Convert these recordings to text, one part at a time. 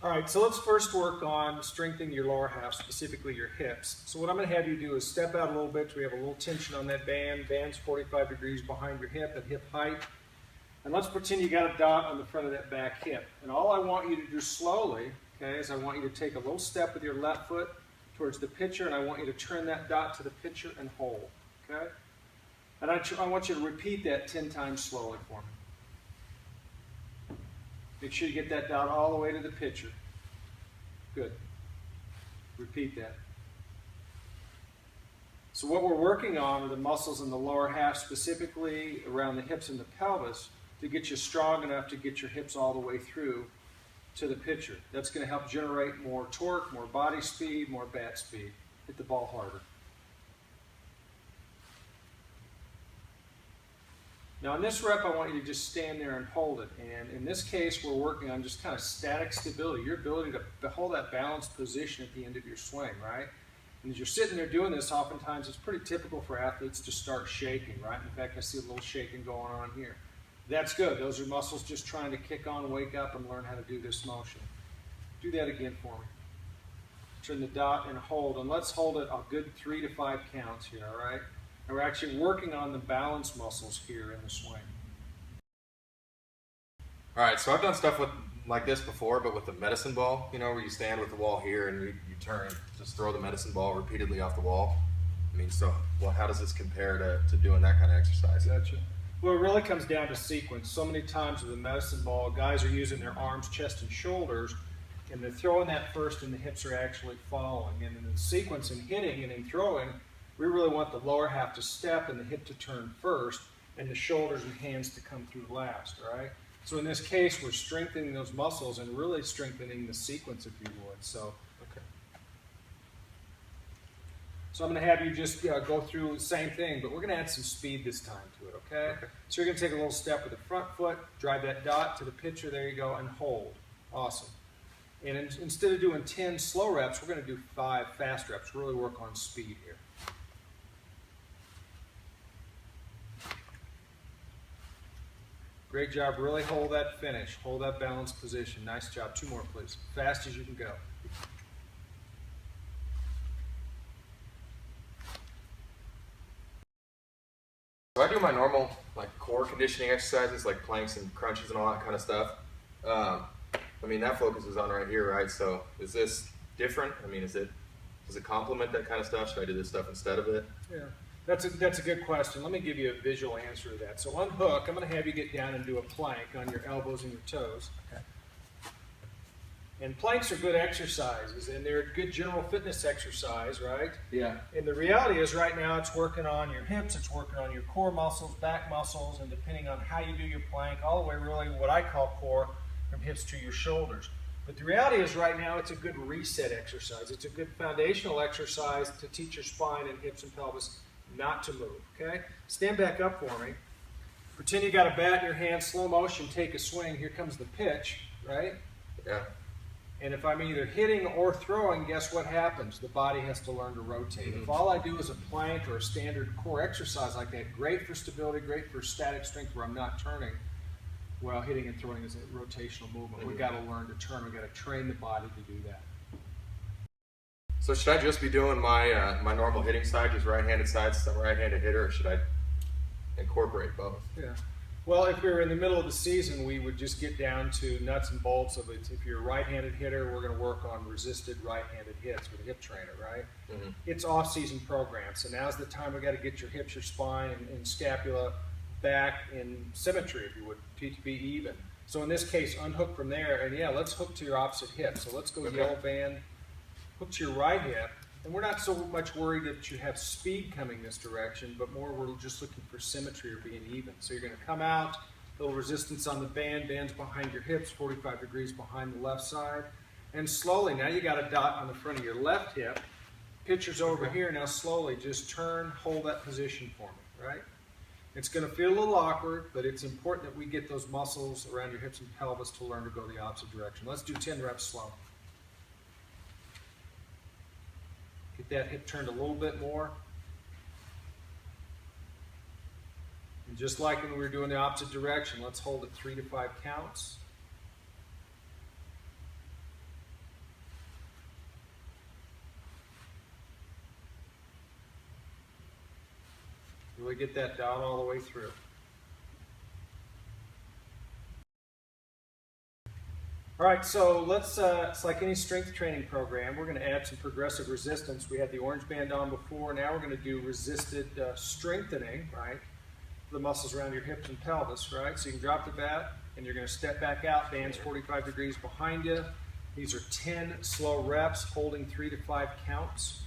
All right, so let's first work on strengthening your lower half, specifically your hips. So what I'm going to have you do is step out a little bit so we have a little tension on that band. Band's 45 degrees behind your hip at hip height. And let's pretend you got a dot on the front of that back hip. And all I want you to do slowly, okay, is I want you to take a little step with your left foot towards the pitcher, and I want you to turn that dot to the pitcher and hold, okay? And I want you to repeat that 10 times slowly for me. Make sure you get that dot all the way to the pitcher. Good. Repeat that. So what we're working on are the muscles in the lower half, specifically around the hips and the pelvis, to get you strong enough to get your hips all the way through to the pitcher. That's going to help generate more torque, more body speed, more bat speed. Hit the ball harder. Now in this rep, I want you to just stand there and hold it. And in this case, we're working on just kind of static stability, your ability to hold that balanced position at the end of your swing, right? And as you're sitting there doing this, oftentimes it's pretty typical for athletes to start shaking, right? In fact, I see a little shaking going on here. That's good. Those are muscles just trying to kick on, wake up, and learn how to do this motion. Do that again for me. Turn the dot and hold, and let's hold it a good 3 to 5 counts here, all right? And we're actually working on the balance muscles here in the swing. All right, so I've done stuff like this before, but with the medicine ball, you know, where you stand with the wall here and you turn, just throw the medicine ball repeatedly off the wall. I mean, so well, how does this compare to doing that kind of exercise? Gotcha. Well, it really comes down to sequence. So many times with the medicine ball, guys are using their arms, chest, and shoulders, and they're throwing that first, and the hips are actually following. And in the sequence in hitting and in throwing, we really want the lower half to step and the hip to turn first, and the shoulders and hands to come through last, all right? So in this case, we're strengthening those muscles and really strengthening the sequence, if you would. So, okay. So I'm going to have you just go through the same thing, but we're going to add some speed this time to it, okay? So you're going to take a little step with the front foot, drive that dot to the pitcher, there you go, and hold. Awesome. And instead of doing 10 slow reps, we're going to do 5 fast reps, really work on speed here. Great job. Really hold that finish. Hold that balanced position. Nice job. 2 more, please. Fast as you can go. So I do my normal like core conditioning exercises, like planks and crunches and all that kind of stuff. I mean, that focuses on right here, right? So is this different? I mean, does it complement that kind of stuff? Should I do this stuff instead of it? Yeah. That's a good question. Let me give you a visual answer to that. So unhook, I'm going to have you get down and do a plank on your elbows and your toes. Okay. And planks are good exercises, and they're a good general fitness exercise, right? Yeah. And the reality is right now it's working on your hips, it's working on your core muscles, back muscles, and depending on how you do your plank, all the way really what I call core from hips to your shoulders. But the reality is right now it's a good reset exercise. It's a good foundational exercise to teach your spine and hips and pelvis not to move, okay? Stand back up for me. Pretend you got a bat in your hand, slow motion, take a swing. Here comes the pitch, right? Yeah. And if I'm either hitting or throwing, guess what happens? The body has to learn to rotate. If all I do is a plank or a standard core exercise like that, great for stability, great for static strength where I'm not turning, well, hitting and throwing is a rotational movement. We've got to learn to turn. We've got to train the body to do that. So should I just be doing my my normal hitting side, just right-handed side, since I'm a right-handed hitter, or should I incorporate both? Yeah. Well, if we were in the middle of the season, we would just get down to nuts and bolts of it. If you're a right-handed hitter, we're going to work on resisted right-handed hits with a hip trainer, right? It's off-season program, so now's the time we've got to get your hips, your spine, and scapula back in symmetry, if you would, to be even. So in this case, unhook from there, and yeah, let's hook to your opposite hip. So let's go yellow band, hook to your right hip, and we're not so much worried that you have speed coming this direction, but more we're just looking for symmetry or being even. So you're going to come out, a little resistance on the band, band's behind your hips, 45 degrees behind the left side, and slowly, now you got a dot on the front of your left hip, pitcher's over here, now slowly just turn, hold that position for me, right? It's going to feel a little awkward, but it's important that we get those muscles around your hips and pelvis to learn to go the opposite direction. Let's do 10 reps slow. Get that hip turned a little bit more. And just like when we were doing the opposite direction, let's hold it 3 to 5 counts. Really get that down all the way through. All right, so let's, it's like any strength training program, we're going to add some progressive resistance. We had the orange band on before, now we're going to do resisted strengthening, right? The muscles around your hips and pelvis, right? So you can drop the bat, and you're going to step back out, bands 45 degrees behind you. These are 10 slow reps, holding 3 to 5 counts.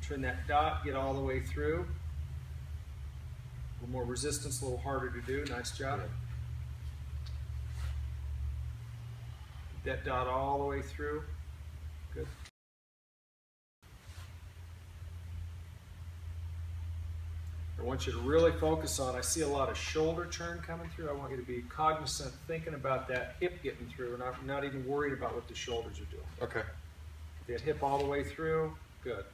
Turn that dot, get all the way through. A little more resistance, a little harder to do. Nice job. That dot all the way through. Good. I want you to really focus on, I see a lot of shoulder turn coming through. I want you to be cognizant, thinking about that hip getting through, and I'm not even worried about what the shoulders are doing. Okay. That hip all the way through. Good.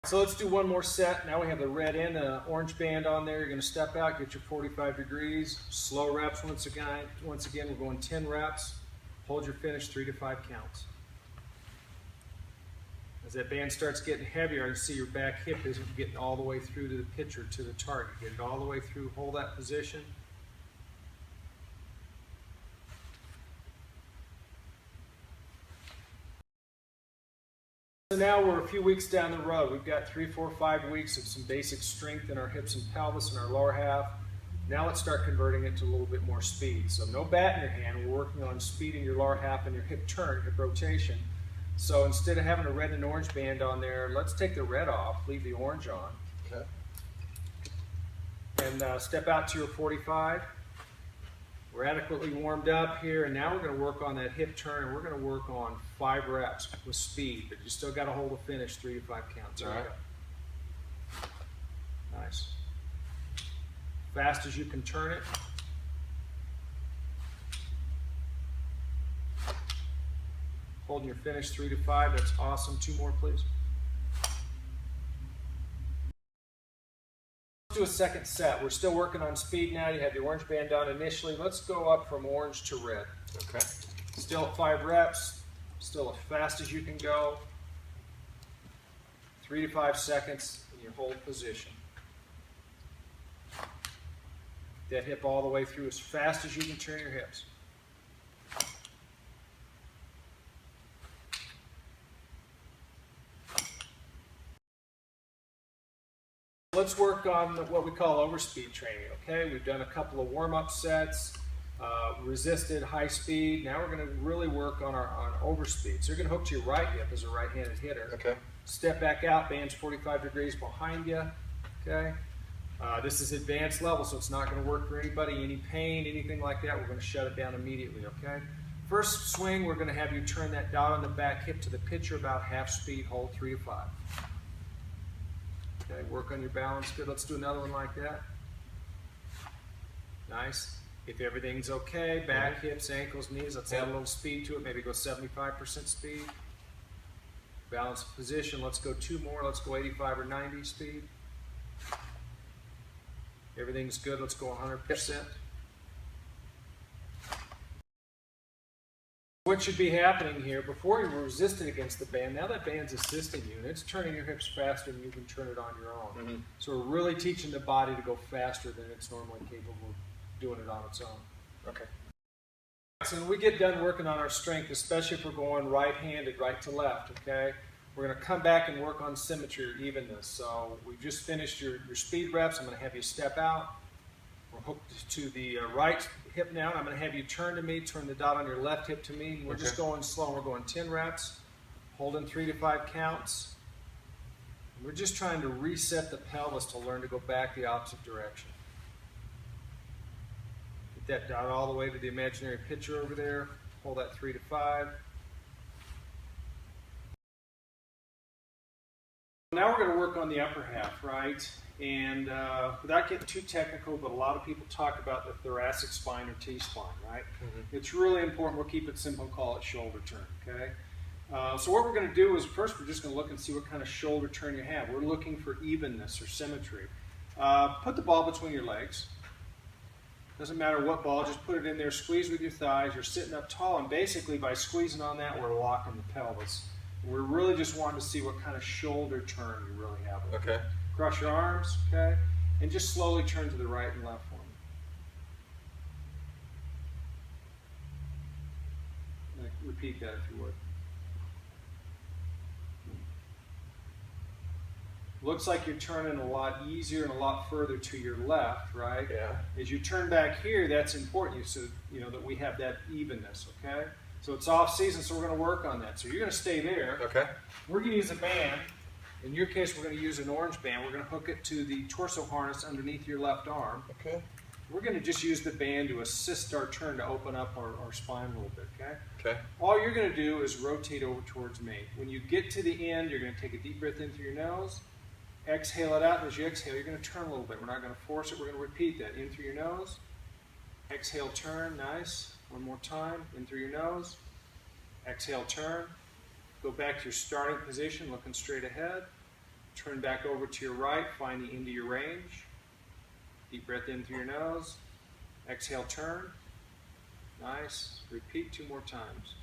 So let's do one more set. Now we have the red and the orange band on there. You're going to step out, get your 45 degrees. Slow reps once again. We're going 10 reps. Hold your finish, 3 to 5 counts. As that band starts getting heavier, I can see your back hip isn't getting all the way through to the pitcher, to the target. Get it all the way through. Hold that position. So now we're a few weeks down the road. We've got 3, 4, 5 weeks of some basic strength in our hips and pelvis and our lower half. Now let's start converting it to a little bit more speed. So no bat in your hand. We're working on speeding your lower half and your hip turn, hip rotation. So instead of having a red and orange band on there, let's take the red off, leave the orange on. Okay. And step out to your 45. We're adequately warmed up here, and now we're going to work on that hip turn, and we're going to work on 5 reps with speed, but you still got to hold the finish, 3 to 5 counts. All right. Nice. Fast as you can turn it. Holding your finish, 3 to 5. That's awesome. 2 more, please. Let's do a second set. We're still working on speed now. You have your orange band on initially. Let's go up from orange to red. Okay. Still at 5 reps. Still as fast as you can go. 3 to 5 seconds in your hold position. That hip all the way through as fast as you can turn your hips. Let's work on what we call overspeed training, okay? We've done a couple of warm-up sets, resisted high speed. Now we're going to really work on overspeed. So you're going to hook to your right hip as a right-handed hitter. Okay. Step back out, bands 45 degrees behind you, okay? This is advanced level, so it's not going to work for anybody, any pain, anything like that. We're going to shut it down immediately, okay? First swing, we're going to have you turn that dot on the back hip to the pitcher about half speed, hold 3 to 5. Okay, work on your balance. Good. Let's do another one like that. Nice. If everything's okay, back, hips, ankles, knees, let's add a little speed to it. Maybe go 75% speed. Balance position. Let's go 2 more. Let's go 85 or 90 speed. Everything's good. Let's go 100%. What should be happening here, before you were resisting against the band, now that band's assisting you, and it's turning your hips faster than you can turn it on your own. So we're really teaching the body to go faster than it's normally capable of doing it on its own. Okay. So when we get done working on our strength, especially if we're going right-handed, right to left, okay, we're going to come back and work on symmetry or evenness. So we've just finished your speed reps. I'm going to have you step out. We're hooked to the right hip now. I'm going to have you turn to me, turn the dot on your left hip to me. We're just going slow. We're going 10 reps, holding 3 to 5 counts. We're just trying to reset the pelvis to learn to go back the opposite direction. Get that dot all the way to the imaginary pitcher over there. Hold that 3 to 5. Now we're going to work on the upper half, right? And without getting too technical, but a lot of people talk about the thoracic spine or T-spine, right? It's really important. We'll keep it simple and call it shoulder turn, okay? So what we're going to do is first we're just going to look and see what kind of shoulder turn you have. We're looking for evenness or symmetry. Put the ball between your legs. Doesn't matter what ball, just put it in there, squeeze with your thighs. You're sitting up tall, and basically by squeezing on that, we're locking the pelvis. We're really just wanting to see what kind of shoulder turn you really have. Okay. Cross your arms, okay? And just slowly turn to the right and left for me. Repeat that if you would. Looks like you're turning a lot easier and a lot further to your left, right? Yeah. As you turn back here, that's important, so you know that we have that evenness, okay? So it's off season, so we're going to work on that. So you're going to stay there. Okay. We're going to use a band. In your case, we're going to use an orange band. We're going to hook it to the torso harness underneath your left arm. Okay. We're going to just use the band to assist our turn to open up our spine a little bit, okay? Okay. All you're going to do is rotate over towards me. When you get to the end, you're going to take a deep breath in through your nose. Exhale it out, and as you exhale, you're going to turn a little bit. We're not going to force it. We're going to repeat that. In through your nose. Exhale, turn. Nice. One more time. In through your nose. Exhale, turn. Go back to your starting position, looking straight ahead. Turn back over to your right. Find the end of your range. Deep breath in through your nose. Exhale, turn. Nice. Repeat 2 more times.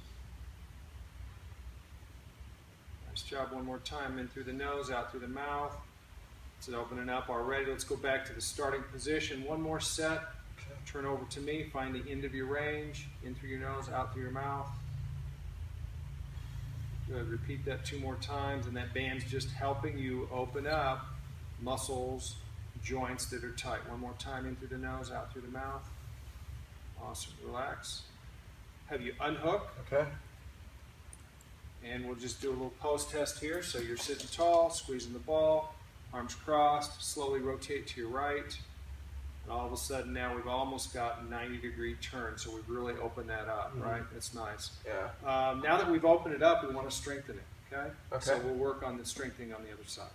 Nice job. One more time. In through the nose, out through the mouth. It's opening up already. Let's go back to the starting position. One more set. Turn over to me. Find the end of your range. In through your nose, out through your mouth. Good. Repeat that 2 more times, and that band's just helping you open up muscles, joints that are tight. One more time. In through the nose, out through the mouth. Awesome. Relax. Have you unhook. Okay. And we'll just do a little pose test here. So you're sitting tall, squeezing the ball. Arms crossed, slowly rotate to your right, and all of a sudden now we've almost got a 90-degree turn, so we've really opened that up, right? That's nice. Yeah. Now that we've opened it up, we want to strengthen it, okay? Okay. So we'll work on the strengthening on the other side.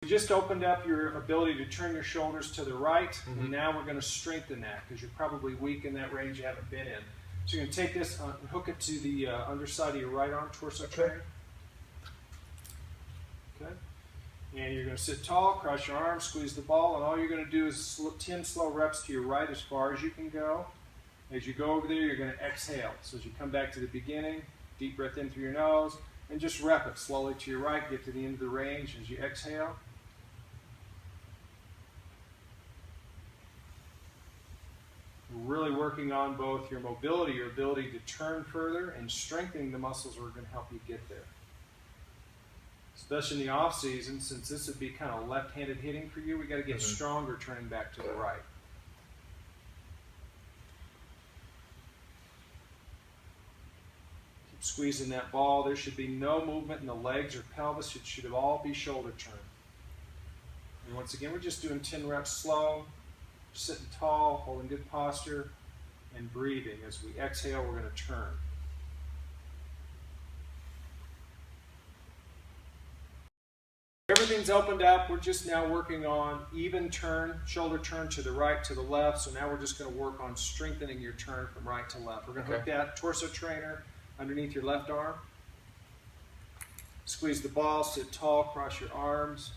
You just opened up your ability to turn your shoulders to the right, and now we're going to strengthen that because you're probably weak in that range you haven't been in. So you're going to take this and hook it to the underside of your right arm, torso trainer. Okay. And you're going to sit tall, cross your arms, squeeze the ball, and all you're going to do is 10 slow reps to your right as far as you can go. As you go over there, you're going to exhale. So as you come back to the beginning, deep breath in through your nose, and just rep it slowly to your right, get to the end of the range as you exhale. We're really working on both your mobility, your ability to turn further, and strengthening the muscles that are going to help you get there. Especially in the off season, since this would be kind of left-handed hitting for you, we got to get stronger turning back to the right. Keep squeezing that ball. There should be no movement in the legs or pelvis. It should all be shoulder turn. And once again, we're just doing 10 reps slow, sitting tall, holding good posture, and breathing. As we exhale, we're going to turn. Everything's opened up. We're just now working on even turn, shoulder turn to the right, to the left. So now we're just going to work on strengthening your turn from right to left. We're going to hook that torso trainer underneath your left arm. Squeeze the ball, sit tall, cross your arms.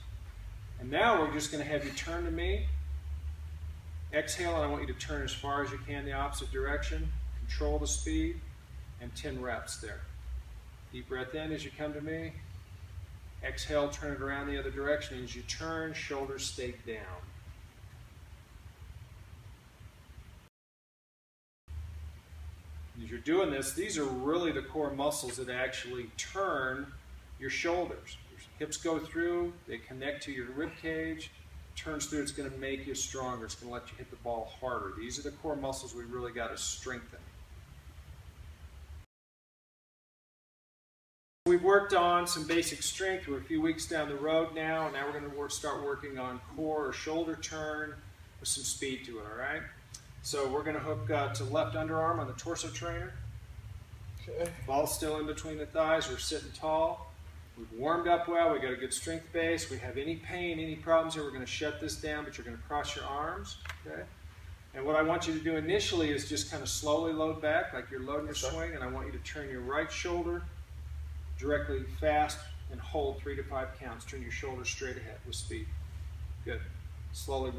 And now we're just going to have you turn to me. Exhale, and I want you to turn as far as you can the opposite direction. Control the speed, and 10 reps there. Deep breath in as you come to me. Exhale, turn it around the other direction. As you turn, shoulders stay down. As you're doing this, these are really the core muscles that actually turn your shoulders. Your hips go through, they connect to your rib cage, turns through, it's going to make you stronger. It's going to let you hit the ball harder. These are the core muscles we really got to strengthen. We've worked on some basic strength. We're a few weeks down the road now, and now we're going to start working on core or shoulder turn with some speed to it, all right? So we're going to hook to left underarm on the torso trainer. Okay. Ball's still in between the thighs. We're sitting tall. We've warmed up well. We've got a good strength base. We have any pain, any problems here, we're going to shut this down, but you're going to cross your arms, okay? And what I want you to do initially is just kind of slowly load back, like you're loading your swing, and I want you to turn your right shoulder directly fast and hold 3 to 5 counts. Turn your shoulder straight ahead with speed. Good. Slowly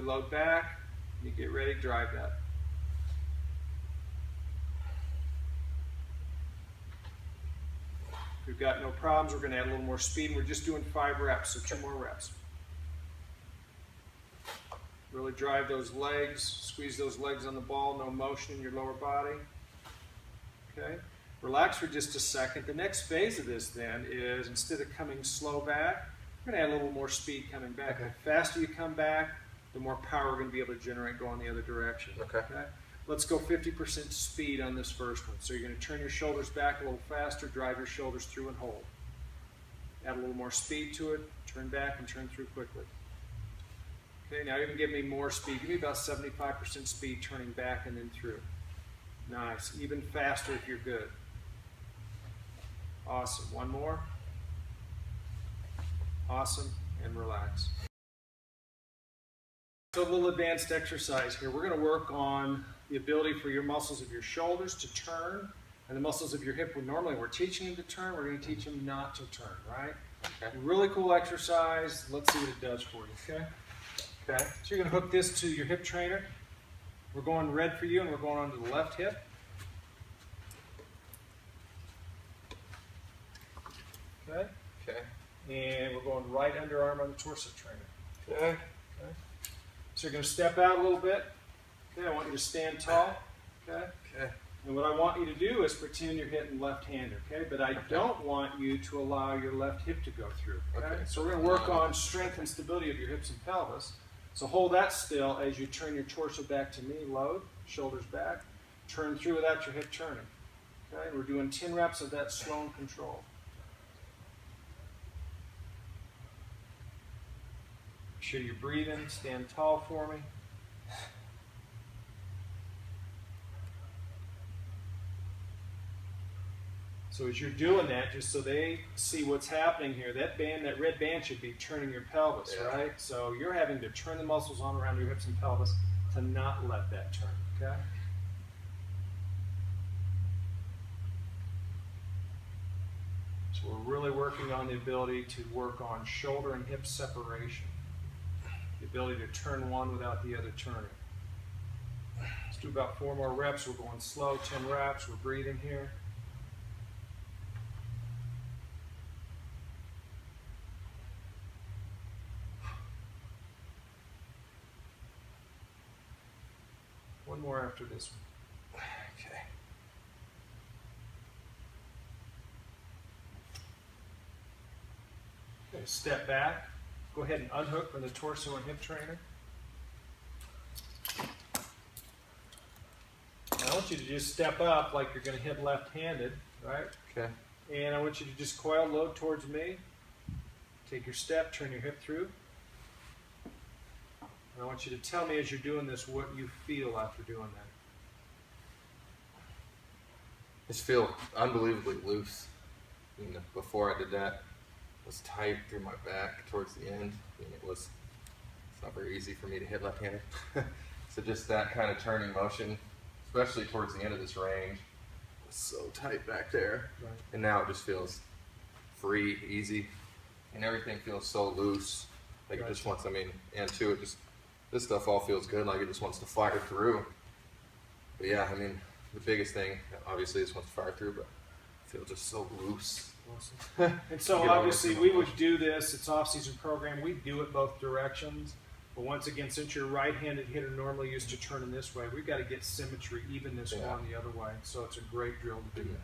load back. You get ready, drive that. If we've got no problems, we're going to add a little more speed. We're just doing 5 reps, so 2 more reps. Really drive those legs, squeeze those legs on the ball, no motion in your lower body. Okay, relax for just a second. The next phase of this then is, instead of coming slow back, we're going to add a little more speed coming back. Okay. The faster you come back, the more power we're going to be able to generate going the other direction. Okay. Let's go 50% speed on this first one. So you're going to turn your shoulders back a little faster, drive your shoulders through and hold. Add a little more speed to it, turn back and turn through quickly. Okay, now you're going to give me more speed. Give me about 75% speed turning back and then through. Nice. Even faster if you're good. Awesome. One more. Awesome. And relax. So a little advanced exercise here. We're going to work on the ability for your muscles of your shoulders to turn, and the muscles of your hip. Normally we're teaching them to turn. We're going to teach them not to turn, right? Okay. Really cool exercise. Let's see what it does for you, okay? Okay. So you're going to hook this to your hip trainer. We're going red for you, and we're going on to the left hip. Okay. Okay. And we're going right underarm on the torso trainer. Okay. Okay. So you're going to step out a little bit. Okay. I want you to stand tall. Okay. Okay. And what I want you to do is pretend you're hitting left-handed. Okay. But I don't want you to allow your left hip to go through. Okay. So we're going to work on strength and stability of your hips and pelvis. So hold that still as you turn your torso back to knee, load, shoulders back, turn through without your hip turning. Okay, we're doing 10 reps of that slow and control. Make sure you're breathing, stand tall for me. So as you're doing that, just so they see what's happening here, that red band should be turning your pelvis, right? So you're having to turn the muscles on around your hips and pelvis to not let that turn, okay? So we're really working on the ability to work on shoulder and hip separation. The ability to turn one without the other turning. Let's do about 4 more reps. We're going slow, 10 reps. We're breathing here. One more after this one. Okay. Okay, step back. Go ahead and unhook from the torso and hip trainer. Now I want you to just step up like you're going to hit left-handed, right? Okay. And I want you to just coil load towards me. Take your step, turn your hip through. And I want you to tell me as you're doing this what you feel after doing that. I just feel unbelievably loose. I mean, before I did that, it was tight through my back towards the end. I mean, it's not very easy for me to hit left-handed. So just that kind of turning motion, especially towards the end of this range, was so tight back there. Right. And now it just feels free, easy, and everything feels so loose. Like it just wants, I mean, and too, it just, this stuff all feels good, like it just wants to fire through. But yeah, I mean, the biggest thing, obviously, is wants to fire through, but I feel just so loose. Awesome. And so obviously we would do this, it's off-season program, we do it both directions. But once again, since you're a right-handed hitter normally used to turning this way, we've got to get symmetry, evenness going the other way. So it's a great drill to do that.